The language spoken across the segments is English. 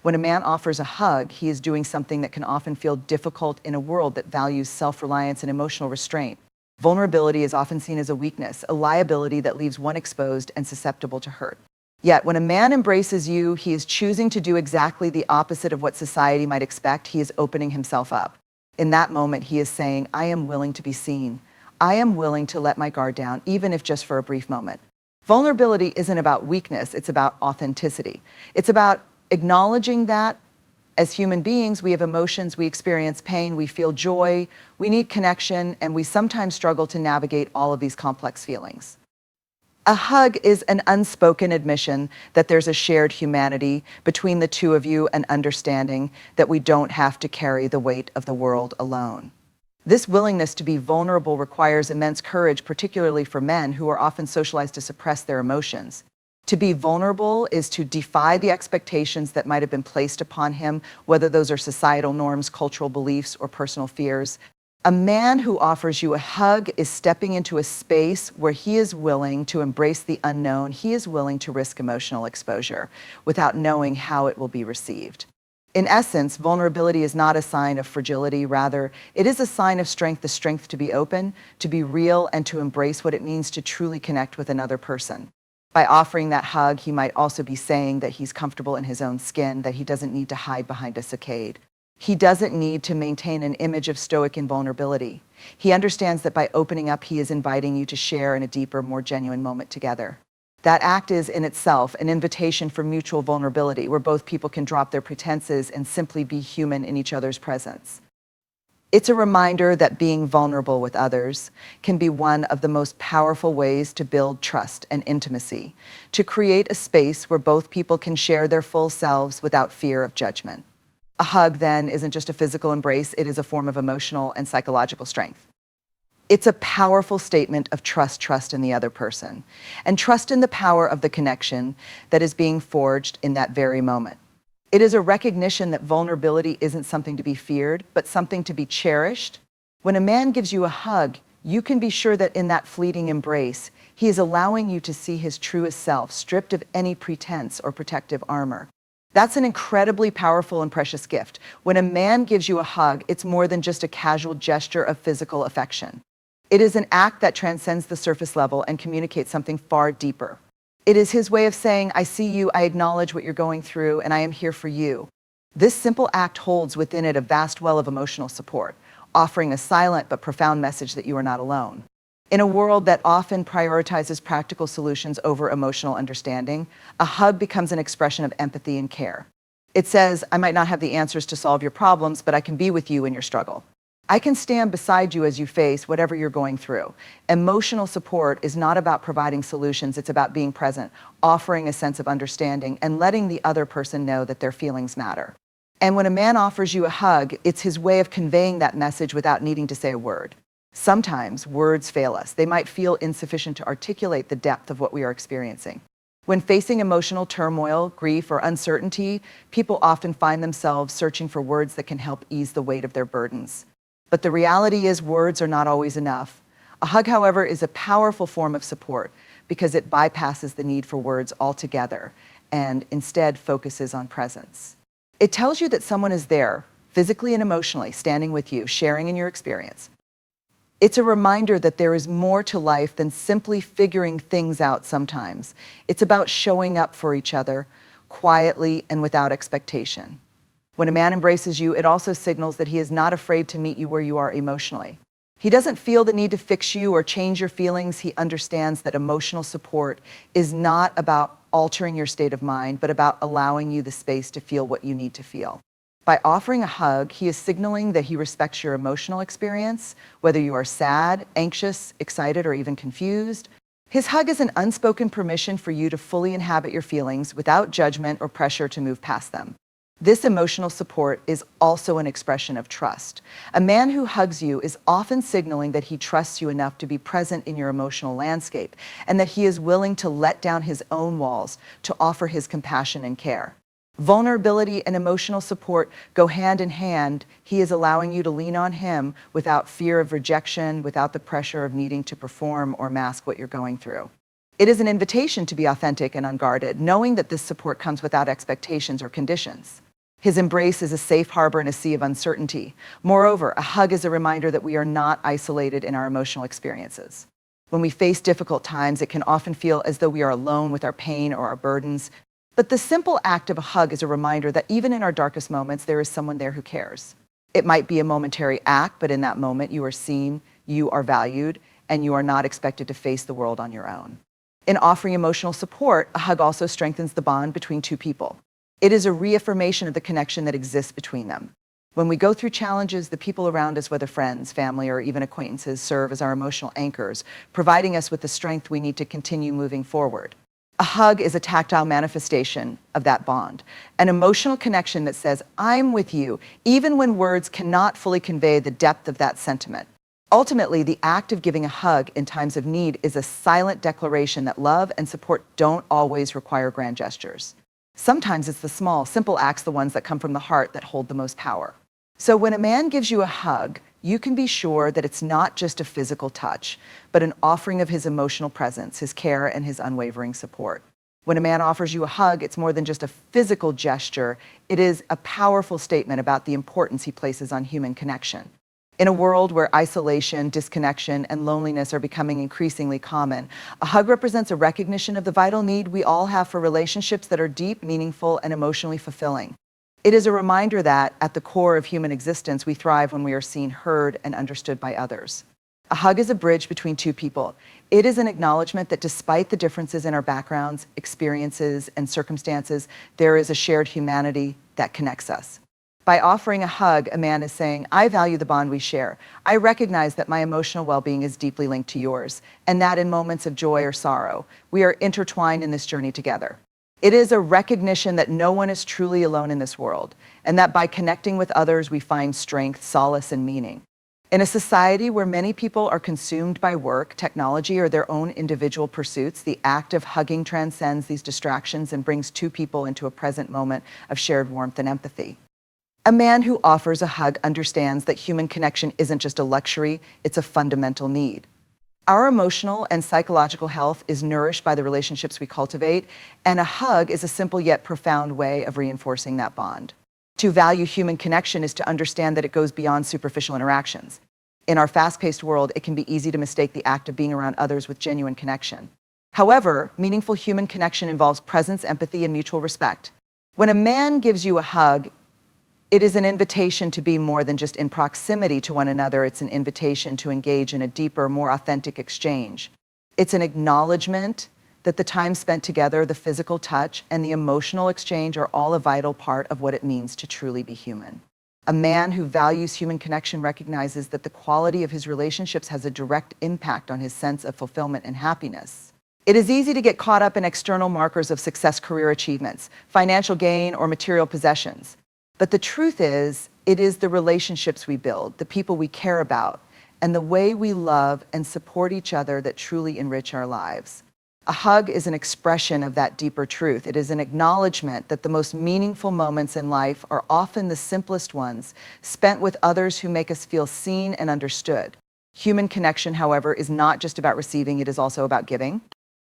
When a man offers a hug, he is doing something that can often feel difficult in a world that values self-reliance and emotional restraint. Vulnerability is often seen as a weakness, a liability that leaves one exposed and susceptible to hurt. Yet, when a man embraces you, he is choosing to do exactly the opposite of what society might expect. He is opening himself up. In that moment, he is saying, I am willing to be seen. I am willing to let my guard down, even if just for a brief moment. Vulnerability isn't about weakness, it's about authenticity. It's about acknowledging that as human beings, we have emotions, we experience pain, we feel joy, we need connection, and we sometimes struggle to navigate all of these complex feelings. A hug is an unspoken admission that there's a shared humanity between the two of you, an understanding that we don't have to carry the weight of the world alone. This willingness to be vulnerable requires immense courage, particularly for men who are often socialized to suppress their emotions. To be vulnerable is to defy the expectations that might have been placed upon him, whether those are societal norms, cultural beliefs, or personal fears. A man who offers you a hug is stepping into a space where he is willing to embrace the unknown. He is willing to risk emotional exposure without knowing how it will be received. In essence, vulnerability is not a sign of fragility. Rather, it is a sign of strength, the strength to be open, to be real, and to embrace what it means to truly connect with another person. By offering that hug, he might also be saying that he's comfortable in his own skin, that he doesn't need to hide behind a facade. He doesn't need to maintain an image of stoic invulnerability. He understands that by opening up, he is inviting you to share in a deeper, more genuine moment together. That act is in itself an invitation for mutual vulnerability, where both people can drop their pretenses and simply be human in each other's presence. It's a reminder that being vulnerable with others can be one of the most powerful ways to build trust and intimacy, to create a space where both people can share their full selves without fear of judgment. A hug, then, isn't just a physical embrace, it is a form of emotional and psychological strength. It's a powerful statement of trust in the other person, and trust in the power of the connection that is being forged in that very moment. It is a recognition that vulnerability isn't something to be feared, but something to be cherished. When a man gives you a hug, you can be sure that in that fleeting embrace, he is allowing you to see his truest self, stripped of any pretense or protective armor. That's an incredibly powerful and precious gift. When a man gives you a hug, it's more than just a casual gesture of physical affection. It is an act that transcends the surface level and communicates something far deeper. It is his way of saying, I see you, I acknowledge what you're going through, and I am here for you. This simple act holds within it a vast well of emotional support, offering a silent but profound message that you are not alone. In a world that often prioritizes practical solutions over emotional understanding, a hug becomes an expression of empathy and care. It says, I might not have the answers to solve your problems, but I can be with you in your struggle. I can stand beside you as you face whatever you're going through. Emotional support is not about providing solutions, it's about being present, offering a sense of understanding, and letting the other person know that their feelings matter. And when a man offers you a hug, it's his way of conveying that message without needing to say a word. Sometimes words fail us. They might feel insufficient to articulate the depth of what we are experiencing. When facing emotional turmoil, grief, or uncertainty, people often find themselves searching for words that can help ease the weight of their burdens. But the reality is words are not always enough. A hug, however, is a powerful form of support because it bypasses the need for words altogether and instead focuses on presence. It tells you that someone is there, physically and emotionally, standing with you, sharing in your experience. It's a reminder that there is more to life than simply figuring things out sometimes. It's about showing up for each other quietly and without expectation. When a man embraces you, it also signals that he is not afraid to meet you where you are emotionally. He doesn't feel the need to fix you or change your feelings. He understands that emotional support is not about altering your state of mind, but about allowing you the space to feel what you need to feel. By offering a hug, he is signaling that he respects your emotional experience, whether you are sad, anxious, excited, or even confused. His hug is an unspoken permission for you to fully inhabit your feelings without judgment or pressure to move past them. This emotional support is also an expression of trust. A man who hugs you is often signaling that he trusts you enough to be present in your emotional landscape and that he is willing to let down his own walls to offer his compassion and care. Vulnerability and emotional support go hand in hand. He is allowing you to lean on him without fear of rejection, without the pressure of needing to perform or mask what you're going through. It is an invitation to be authentic and unguarded, knowing that this support comes without expectations or conditions. His embrace is a safe harbor in a sea of uncertainty. Moreover, a hug is a reminder that we are not isolated in our emotional experiences. When we face difficult times, it can often feel as though we are alone with our pain or our burdens. But the simple act of a hug is a reminder that even in our darkest moments, there is someone there who cares. It might be a momentary act, but in that moment, you are seen, you are valued, and you are not expected to face the world on your own. In offering emotional support, a hug also strengthens the bond between two people. It is a reaffirmation of the connection that exists between them. When we go through challenges, the people around us, whether friends, family, or even acquaintances, serve as our emotional anchors, providing us with the strength we need to continue moving forward. A hug is a tactile manifestation of that bond, an emotional connection that says, I'm with you, even when words cannot fully convey the depth of that sentiment. Ultimately, the act of giving a hug in times of need is a silent declaration that love and support don't always require grand gestures. Sometimes it's the small, simple acts, the ones that come from the heart, that hold the most power. So when a man gives you a hug, you can be sure that it's not just a physical touch, but an offering of his emotional presence, his care, and his unwavering support. When a man offers you a hug, it's more than just a physical gesture. It is a powerful statement about the importance he places on human connection. In a world where isolation, disconnection, and loneliness are becoming increasingly common, a hug represents a recognition of the vital need we all have for relationships that are deep, meaningful, and emotionally fulfilling. It is a reminder that, at the core of human existence, we thrive when we are seen, heard, and understood by others. A hug is a bridge between two people. It is an acknowledgement that despite the differences in our backgrounds, experiences, and circumstances, there is a shared humanity that connects us. By offering a hug, a man is saying, I value the bond we share. I recognize that my emotional well-being is deeply linked to yours, and that in moments of joy or sorrow, we are intertwined in this journey together. It is a recognition that no one is truly alone in this world, and that by connecting with others, we find strength, solace, and meaning. In a society where many people are consumed by work, technology, or their own individual pursuits, the act of hugging transcends these distractions and brings two people into a present moment of shared warmth and empathy. A man who offers a hug understands that human connection isn't just a luxury, it's a fundamental need. Our emotional and psychological health is nourished by the relationships we cultivate, and a hug is a simple yet profound way of reinforcing that bond. To value human connection is to understand that it goes beyond superficial interactions. In our fast-paced world, it can be easy to mistake the act of being around others with genuine connection. However, meaningful human connection involves presence, empathy, and mutual respect. When a man gives you a hug, it is an invitation to be more than just in proximity to one another. It's an invitation to engage in a deeper, more authentic exchange. It's an acknowledgement that the time spent together, the physical touch, and the emotional exchange are all a vital part of what it means to truly be human. A man who values human connection recognizes that the quality of his relationships has a direct impact on his sense of fulfillment and happiness. It is easy to get caught up in external markers of success, career achievements, financial gain, or material possessions. But the truth is, it is the relationships we build, the people we care about, and the way we love and support each other that truly enrich our lives. A hug is an expression of that deeper truth. It is an acknowledgement that the most meaningful moments in life are often the simplest ones, spent with others who make us feel seen and understood. Human connection, however, is not just about receiving, it is also about giving.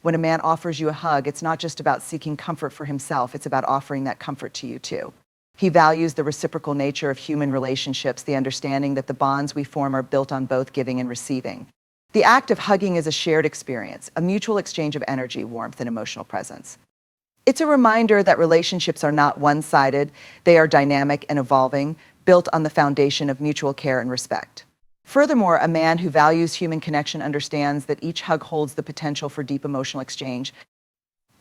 When a man offers you a hug, it's not just about seeking comfort for himself, it's about offering that comfort to you too. He values the reciprocal nature of human relationships, the understanding that the bonds we form are built on both giving and receiving. The act of hugging is a shared experience, a mutual exchange of energy, warmth, and emotional presence. It's a reminder that relationships are not one-sided, they are dynamic and evolving, built on the foundation of mutual care and respect. Furthermore, a man who values human connection understands that each hug holds the potential for deep emotional exchange.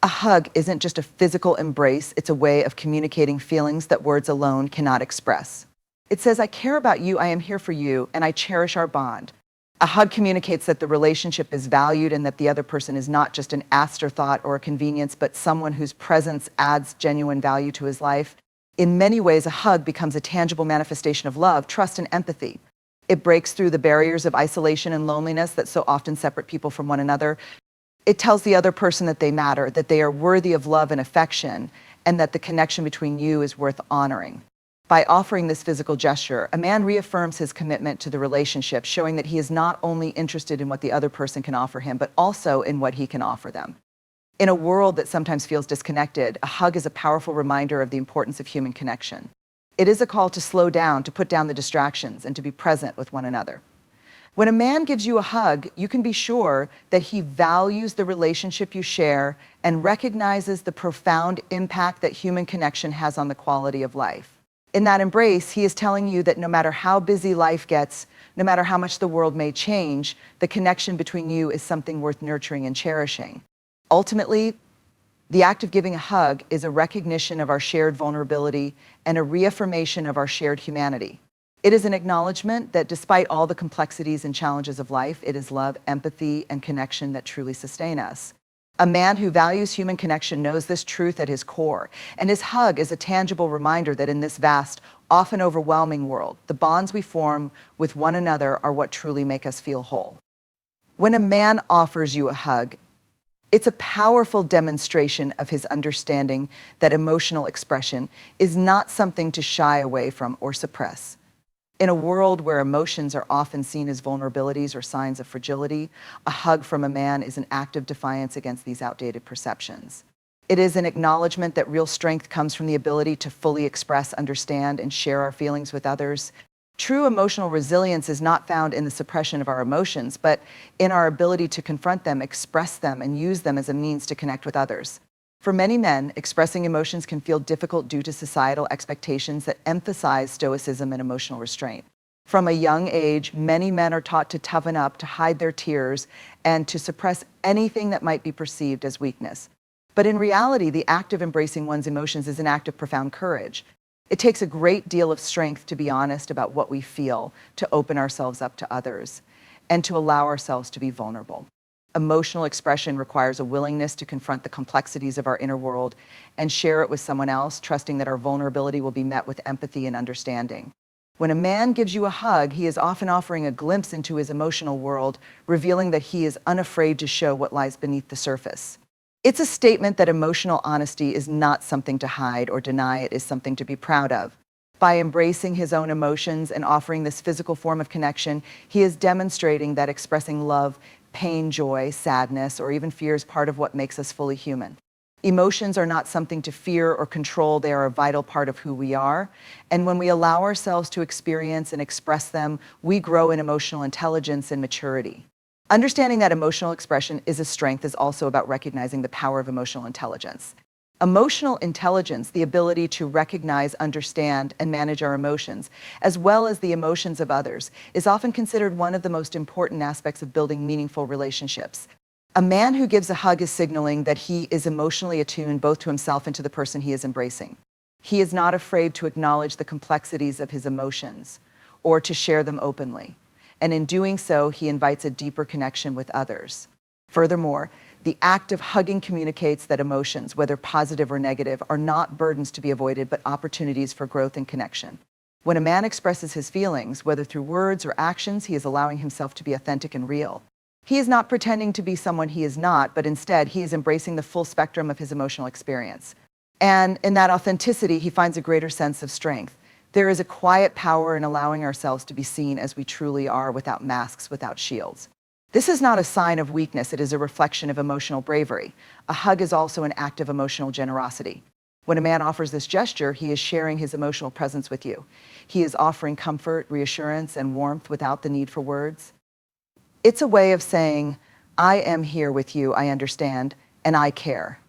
A hug isn't just a physical embrace, it's a way of communicating feelings that words alone cannot express. It says, I care about you, I am here for you, and I cherish our bond. A hug communicates that the relationship is valued and that the other person is not just an afterthought or a convenience, but someone whose presence adds genuine value to his life. In many ways, a hug becomes a tangible manifestation of love, trust, and empathy. It breaks through the barriers of isolation and loneliness that so often separate people from one another. It tells the other person that they matter, that they are worthy of love and affection, and that the connection between you is worth honoring. By offering this physical gesture, a man reaffirms his commitment to the relationship, showing that he is not only interested in what the other person can offer him, but also in what he can offer them. In a world that sometimes feels disconnected, a hug is a powerful reminder of the importance of human connection. It is a call to slow down, to put down the distractions, and to be present with one another. When a man gives you a hug, you can be sure that he values the relationship you share and recognizes the profound impact that human connection has on the quality of life. In that embrace, he is telling you that no matter how busy life gets, no matter how much the world may change, the connection between you is something worth nurturing and cherishing. Ultimately, the act of giving a hug is a recognition of our shared vulnerability and a reaffirmation of our shared humanity. It is an acknowledgement that despite all the complexities and challenges of life, it is love, empathy, and connection that truly sustain us. A man who values human connection knows this truth at his core, and his hug is a tangible reminder that in this vast, often overwhelming world, the bonds we form with one another are what truly make us feel whole. When a man offers you a hug, it's a powerful demonstration of his understanding that emotional expression is not something to shy away from or suppress. In a world where emotions are often seen as vulnerabilities or signs of fragility, a hug from a man is an act of defiance against these outdated perceptions. It is an acknowledgement that real strength comes from the ability to fully express, understand, and share our feelings with others. True emotional resilience is not found in the suppression of our emotions, but in our ability to confront them, express them, and use them as a means to connect with others. For many men, expressing emotions can feel difficult due to societal expectations that emphasize stoicism and emotional restraint. From a young age, many men are taught to toughen up, to hide their tears, and to suppress anything that might be perceived as weakness. But in reality, the act of embracing one's emotions is an act of profound courage. It takes a great deal of strength to be honest about what we feel, to open ourselves up to others, and to allow ourselves to be vulnerable. Emotional expression requires a willingness to confront the complexities of our inner world and share it with someone else, trusting that our vulnerability will be met with empathy and understanding. When a man gives you a hug, he is often offering a glimpse into his emotional world, revealing that he is unafraid to show what lies beneath the surface. It's a statement that emotional honesty is not something to hide or deny, it is something to be proud of. By embracing his own emotions and offering this physical form of connection, he is demonstrating that expressing love, pain, joy, sadness, or even fear is part of what makes us fully human. Emotions are not something to fear or control, they are a vital part of who we are. And when we allow ourselves to experience and express them, we grow in emotional intelligence and maturity. Understanding that emotional expression is a strength is also about recognizing the power of emotional intelligence. Emotional intelligence, the ability to recognize, understand, and manage our emotions, as well as the emotions of others, is often considered one of the most important aspects of building meaningful relationships. A man who gives a hug is signaling that he is emotionally attuned both to himself and to the person he is embracing. He is not afraid to acknowledge the complexities of his emotions or to share them openly. And in doing so, he invites a deeper connection with others. Furthermore, the act of hugging communicates that emotions, whether positive or negative, are not burdens to be avoided, but opportunities for growth and connection. When a man expresses his feelings, whether through words or actions, he is allowing himself to be authentic and real. He is not pretending to be someone he is not, but instead he is embracing the full spectrum of his emotional experience. And in that authenticity, he finds a greater sense of strength. There is a quiet power in allowing ourselves to be seen as we truly are, without masks, without shields. This is not a sign of weakness, it is a reflection of emotional bravery. A hug is also an act of emotional generosity. When a man offers this gesture, he is sharing his emotional presence with you. He is offering comfort, reassurance, and warmth without the need for words. It's a way of saying, I am here with you, I understand, and I care.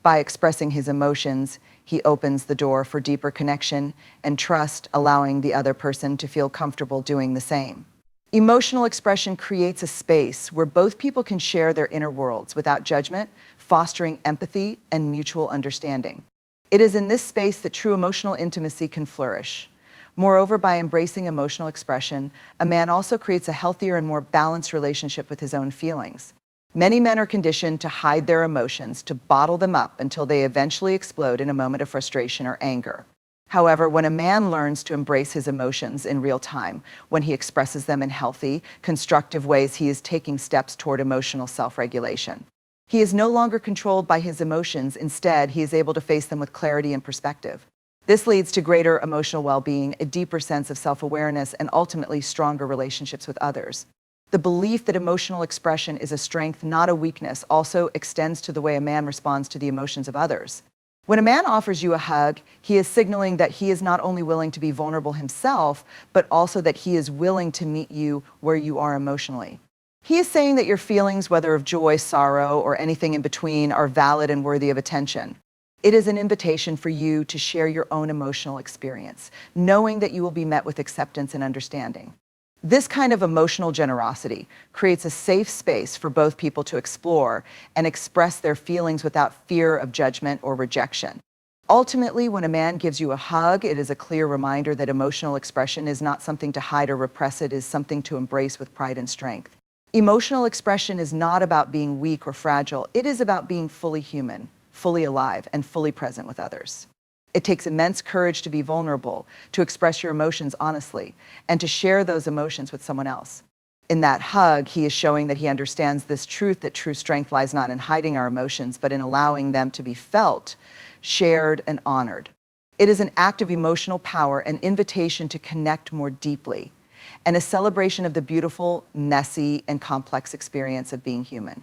By expressing his emotions, he opens the door for deeper connection and trust, allowing the other person to feel comfortable doing the same. Emotional expression creates a space where both people can share their inner worlds without judgment, fostering empathy and mutual understanding. It is in this space that true emotional intimacy can flourish. Moreover, by embracing emotional expression, a man also creates a healthier and more balanced relationship with his own feelings. Many men are conditioned to hide their emotions, to bottle them up until they eventually explode in a moment of frustration or anger. However, when a man learns to embrace his emotions in real time, when he expresses them in healthy, constructive ways, he is taking steps toward emotional self-regulation. He is no longer controlled by his emotions. Instead, he is able to face them with clarity and perspective. This leads to greater emotional well-being, a deeper sense of self-awareness, and ultimately stronger relationships with others. The belief that emotional expression is a strength, not a weakness, also extends to the way a man responds to the emotions of others. When a man offers you a hug, he is signaling that he is not only willing to be vulnerable himself, but also that he is willing to meet you where you are emotionally. He is saying that your feelings, whether of joy, sorrow, or anything in between, are valid and worthy of attention. It is an invitation for you to share your own emotional experience, knowing that you will be met with acceptance and understanding. This kind of emotional generosity creates a safe space for both people to explore and express their feelings without fear of judgment or rejection. Ultimately, when a man gives you a hug, it is a clear reminder that emotional expression is not something to hide or repress, it is something to embrace with pride and strength. Emotional expression is not about being weak or fragile, it is about being fully human, fully alive, and fully present with others. It takes immense courage to be vulnerable, to express your emotions honestly, and to share those emotions with someone else. In that hug, he is showing that he understands this truth, that true strength lies not in hiding our emotions, but in allowing them to be felt, shared, and honored. It is an act of emotional power, an invitation to connect more deeply, and a celebration of the beautiful, messy, and complex experience of being human.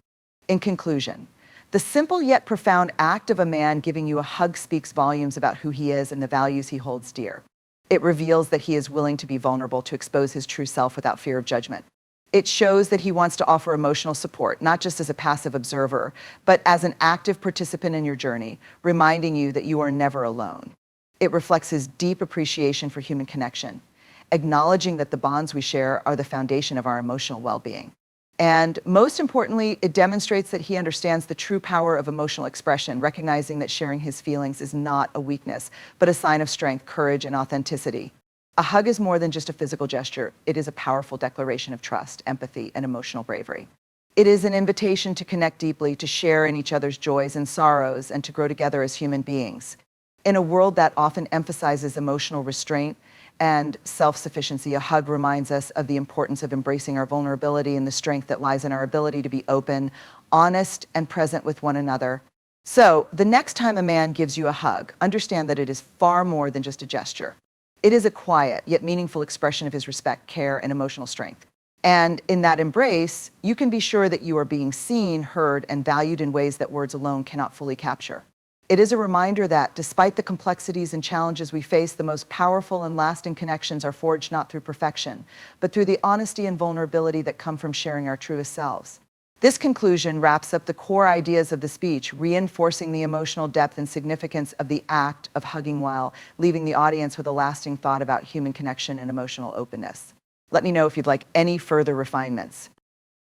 In conclusion, the simple yet profound act of a man giving you a hug speaks volumes about who he is and the values he holds dear. It reveals that he is willing to be vulnerable, to expose his true self without fear of judgment. It shows that he wants to offer emotional support, not just as a passive observer, but as an active participant in your journey, reminding you that you are never alone. It reflects his deep appreciation for human connection, acknowledging that the bonds we share are the foundation of our emotional well-being. And most importantly, it demonstrates that he understands the true power of emotional expression, recognizing that sharing his feelings is not a weakness, but a sign of strength, courage, and authenticity. A hug is more than just a physical gesture. It is a powerful declaration of trust, empathy, and emotional bravery. It is an invitation to connect deeply, to share in each other's joys and sorrows, and to grow together as human beings. In a world that often emphasizes emotional restraint and self-sufficiency, a hug reminds us of the importance of embracing our vulnerability and the strength that lies in our ability to be open, honest, and present with one another. So, the next time a man gives you a hug, understand that it is far more than just a gesture. It is a quiet yet meaningful expression of his respect, care, and emotional strength. And in that embrace, you can be sure that you are being seen, heard, and valued in ways that words alone cannot fully capture. It is a reminder that, despite the complexities and challenges we face, the most powerful and lasting connections are forged not through perfection, but through the honesty and vulnerability that come from sharing our truest selves. This conclusion wraps up the core ideas of the speech, reinforcing the emotional depth and significance of the act of hugging while leaving the audience with a lasting thought about human connection and emotional openness. Let me know if you'd like any further refinements.